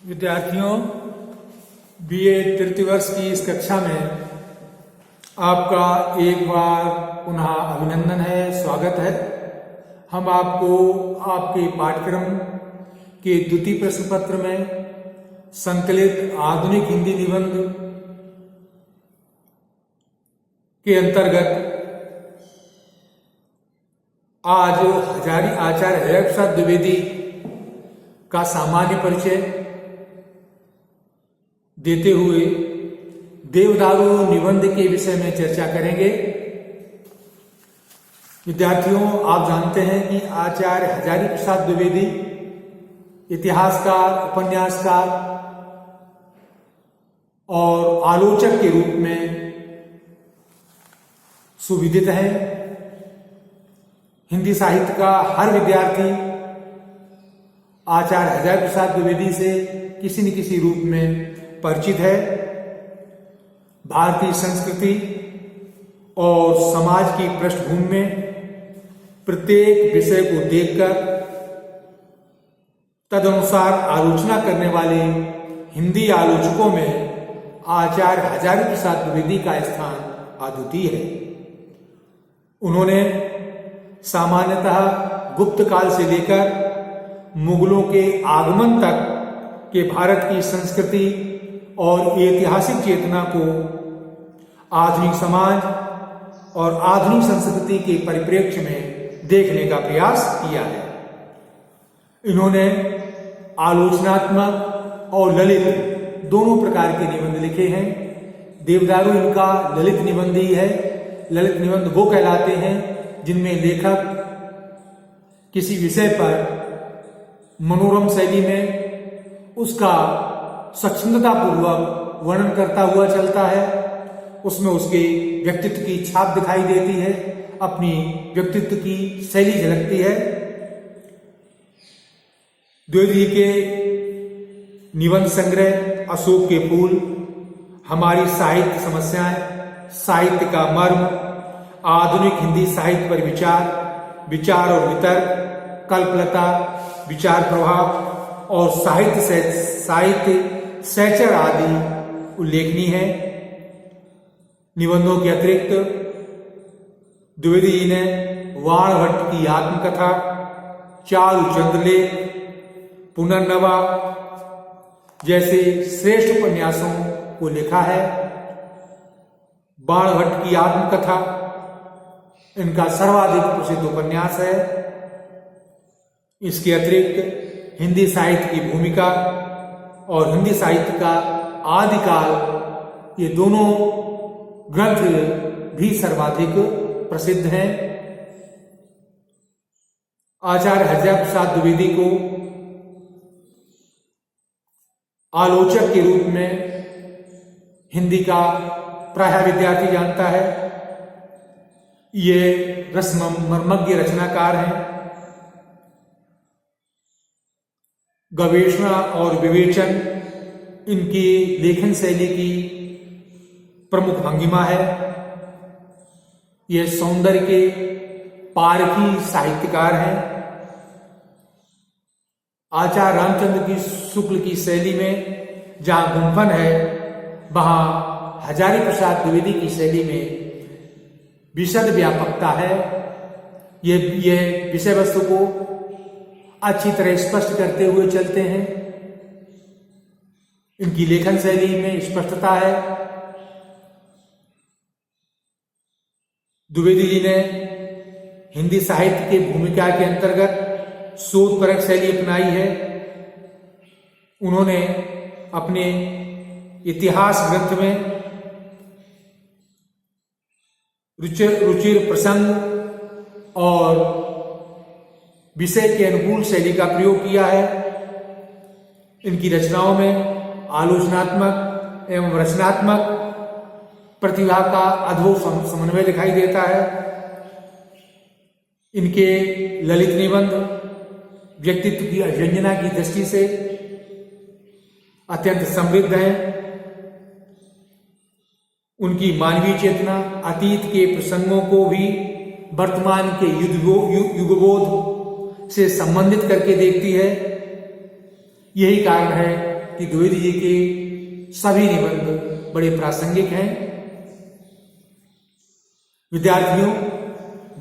विद्यार्थियों, बीए तृतीय वर्ष की इस कक्षा में आपका एक बार पुनः अभिनंदन है, स्वागत है। हम आपको आपके पाठ्यक्रम के द्वितीय प्रश्न पत्र में संकलित आधुनिक हिंदी निबंध के अंतर्गत आज आचार्य हरिप्रसाद द्विवेदी का सामान्य परिचय देते हुए देवदारू निबंध के विषय में चर्चा करेंगे। विद्यार्थियों, आप जानते हैं कि आचार्य हरिप्रसाद द्विवेदी इतिहासकार, उपन्यासकार और आलोचक के रूप में सुविदित हैं। हिंदी साहित्य का हर विद्यार्थी आचार्य हरिप्रसाद द्विवेदी से किसी न किसी रूप में परिचित है। भारतीय संस्कृति और समाज की पृष्ठभूमि में प्रत्येक विषय को देखकर तदनुसार आलोचना करने वाले हिंदी आलोचकों में आचार्य हरिप्रसाद द्विवेदी का स्थान अद्वितीय है। उन्होंने सामान्यतः गुप्त काल से लेकर मुगलों के आगमन तक के भारत की संस्कृति और ऐतिहासिक चेतना को आधुनिक समाज और आधुनिक संस्कृति के परिप्रेक्ष्य में देखने का प्रयास किया है। इन्होंने आलोचनात्मक और ललित दोनों प्रकार के निबंध लिखे हैं। देवदारू इनका ललित निबंध ही है। ललित निबंध वो कहलाते हैं जिनमें लेखक किसी विषय पर मनोरम शैली में उसका स्वच्छंदता पूर्वक वर्णन करता हुआ चलता है। उसमें उसके व्यक्तित्व की छाप दिखाई देती है, अपनी व्यक्तित्व की शैली झलकती है। द्विवेदी के निबंध संग्रह अशोक के फूल, हमारी साहित्य समस्याएं, साहित्य का मर्म, आधुनिक हिंदी साहित्य पर विचार और वितर्क, कल्पलता, विचार प्रभाव और साहित्य सैचर आदि उल्लेखनीय है। निबंधों के अतिरिक्त द्विवेदी जी ने वाणभट्ट की आत्मकथा, चारु चंद्रलेख, पुनर्नवा जैसे श्रेष्ठ उपन्यासों को लिखा है। वाणभट्ट की आत्मकथा इनका सर्वाधिक प्रसिद्ध उपन्यास है। इसके अतिरिक्त हिंदी साहित्य की भूमिका और हिंदी साहित्य का आदिकाल, ये दोनों ग्रंथ भी सर्वाधिक प्रसिद्ध हैं। आचार्य हरिप्रसाद द्विवेदी को आलोचक के रूप में हिंदी का प्रायः विद्यार्थी जानता है। ये रसमर्मज्ञ रचनाकार हैं। गवेषणा और विवेचन इनकी लेखन शैली की प्रमुख भंगिमा है। ये सौंदर्य के पारखी साहित्यकार हैं। आचार्य रामचंद्र की शुक्ल की शैली में जहां गुंफन है, वहां हरिप्रसाद द्विवेदी की शैली में विशद व्यापकता है। ये विषय वस्तु को अच्छी तरह स्पष्ट करते हुए चलते हैं। इनकी लेखन शैली में स्पष्टता है। द्विवेदी जी ने हिंदी साहित्य की भूमिका के अंतर्गत शोधपरक शैली अपनाई है। उन्होंने अपने इतिहास ग्रंथ में रुचिर प्रसंग और विषय के अनुकूल शैली का प्रयोग किया है। इनकी रचनाओं में आलोचनात्मक एवं रचनात्मक प्रतिभा का अद्भुत समन्वय दिखाई देता है। इनके ललित निबंध व्यक्तित्व की अभिव्यंजना की दृष्टि से अत्यंत समृद्ध हैं। उनकी मानवीय चेतना अतीत के प्रसंगों को भी वर्तमान के युगबोध से संबंधित करके देखती है। यही कारण है कि द्विवेदी जी के सभी निबंध बड़े प्रासंगिक हैं। विद्यार्थियों,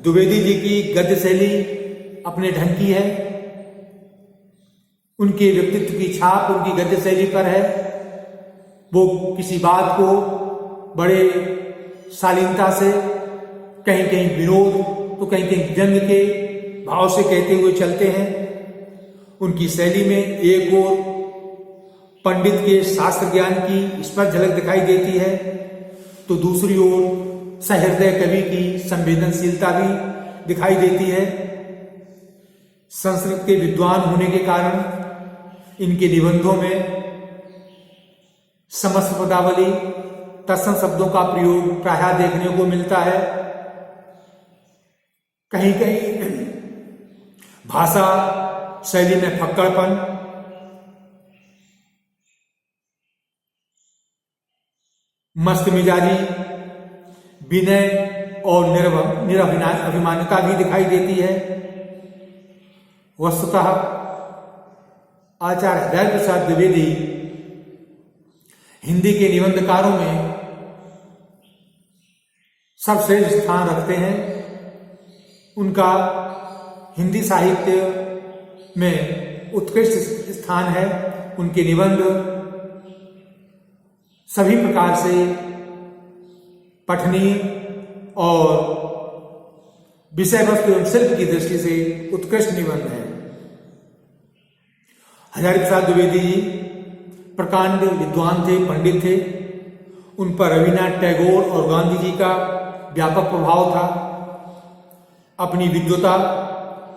द्विवेदी जी की गद्य शैली अपने ढंग की है। उनके व्यक्तित्व की छाप उनकी गद्य शैली पर है। वो किसी बात को बड़े शालीनता से, कहीं कहीं विनोद तो कहीं कहीं व्यंग्य के भाव से कहते हुए चलते हैं। उनकी शैली में एक ओर पंडित के शास्त्र ज्ञान की स्पष्ट झलक दिखाई देती है, तो दूसरी ओर सहृदय कवि की संवेदनशीलता भी दिखाई देती है। संस्कृत के विद्वान होने के कारण इनके निबंधों में समस्त पदावली, तत्सम शब्दों का प्रयोग प्रायः देखने को मिलता है। कहीं कहीं भाषा शैली में फक्कड़पन, मस्त मिजाजी, विनय और निरभिमानता भी दिखाई देती है। वस्तुतः आचार्य हृदय प्रसाद द्विवेदी हिंदी के निबंधकारों में सबश्रेष्ठ स्थान रखते हैं। उनका हिंदी साहित्य में उत्कृष्ट स्थान है। उनके निबंध सभी प्रकार से पठनीय और विषय वस्तु एवं शिल्प की दृष्टि से उत्कृष्ट निबंध है। हजारी प्रसाद द्विवेदी जी प्रकांड विद्वान थे, पंडित थे। उन पर रविन्द्रनाथ टैगोर और गांधी जी का व्यापक प्रभाव था। अपनी विद्वता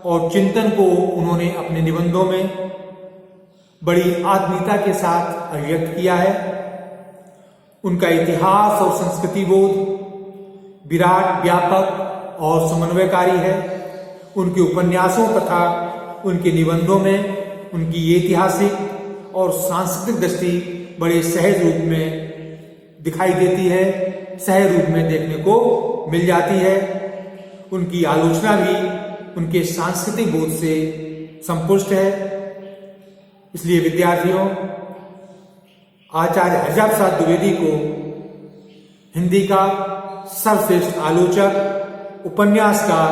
और चिंतन को उन्होंने अपने निबंधों में बड़ी आत्मीयता के साथ अभिव्यक्त किया है। उनका इतिहास और संस्कृति बोध विराट, व्यापक और समन्वयकारी है। उनके उपन्यासों तथा उनके निबंधों में उनकी ऐतिहासिक और सांस्कृतिक दृष्टि बड़े सहज रूप में दिखाई देती है, सहज रूप में देखने को मिल जाती है। उनकी आलोचना भी उनके सांस्कृतिक बोध से संपुष्ट है। इसलिए विद्यार्थियों, आचार्य हजारी प्रसाद द्विवेदी को हिंदी का सर्वश्रेष्ठ आलोचक, उपन्यासकार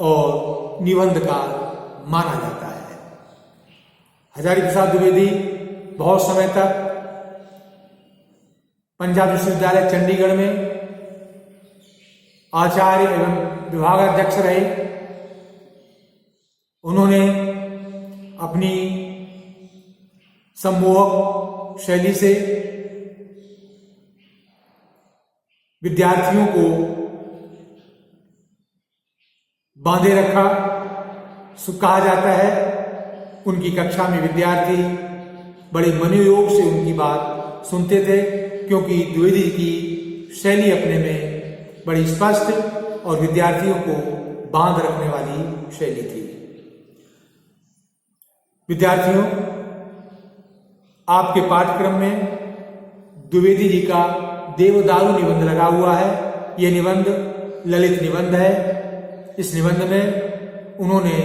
और निबंधकार माना जाता है। हजारी प्रसाद द्विवेदी बहुत समय तक पंजाब विश्वविद्यालय चंडीगढ़ में आचार्य एवं विभागाध्यक्ष रहे। उन्होंने अपनी सम्मोहक शैली से विद्यार्थियों को बांधे रखा। कहा जाता है उनकी कक्षा में विद्यार्थी बड़े मनोयोग से उनकी बात सुनते थे, क्योंकि द्विवेदी की शैली अपने में बड़ी स्पष्ट और विद्यार्थियों को बांध रखने वाली शैली थी। विद्यार्थियों, आपके पाठ्यक्रम में द्विवेदी जी का देवदारू निबंध लगा हुआ है। यह निबंध ललित निबंध है। इस निबंध में उन्होंने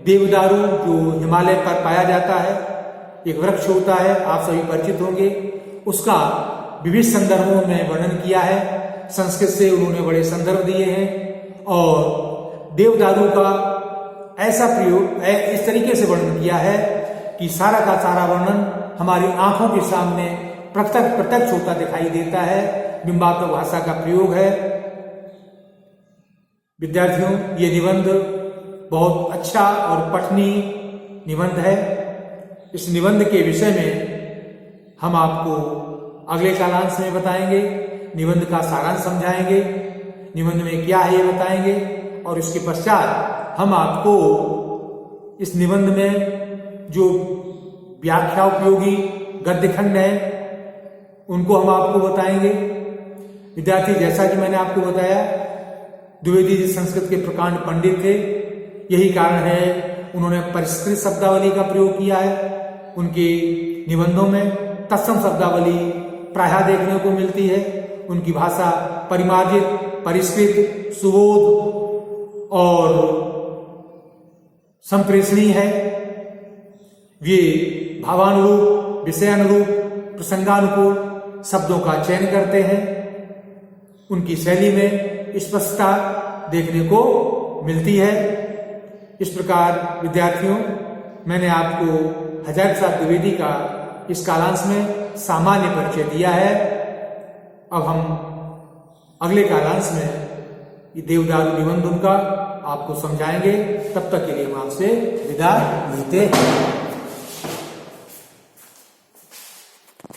देवदारू, जो हिमालय पर पाया जाता है, एक वृक्ष होता है, आप सभी परिचित होंगे, उसका विविध संदर्भों में वर्णन किया है। संस्कृत से उन्होंने बड़े संदर्भ दिए हैं और देवदारू का ऐसा प्रयोग इस तरीके से वर्णन किया है कि सारा का सारा वर्णन हमारी आंखों के सामने प्रत्यक्ष होता दिखाई देता है। बिंबात्मक भाषा का प्रयोग है। विद्यार्थियों, ये निबंध बहुत अच्छा और पठनीय निबंध है। इस निबंध के विषय में हम आपको अगले कालांश में बताएंगे। निबंध का सारांश समझाएंगे, निबंध में क्या है ये बताएंगे, और इसके पश्चात हम आपको इस निबंध में जो व्याख्या उपयोगी गद्य खंड है उनको हम आपको बताएंगे। विद्यार्थी, जैसा कि मैंने आपको बताया, द्विवेदी जी संस्कृत के प्रकांड पंडित थे। यही कारण है उन्होंने परिष्कृत शब्दावली का प्रयोग किया है। उनके निबंधों में तत्सम शब्दावली प्रायः देखने को मिलती है। उनकी भाषा परिमार्जित, परिष्कृत, सुबोध और संप्रेषणीय है। वे भावानुरूप विषयानुरूप प्रसंगानुकूल शब्दों का चयन करते हैं। उनकी शैली में स्पष्टता देखने को मिलती है। इस प्रकार विद्यार्थियों, मैंने आपको हजारी प्रसाद द्विवेदी का इस कालांश में सामान्य परिचय दिया है। अब हम अगले कालांश में ये देवदारू निबंध उनका आपको समझाएंगे। तब तक के लिए हम आपसे विदा लेते हैं।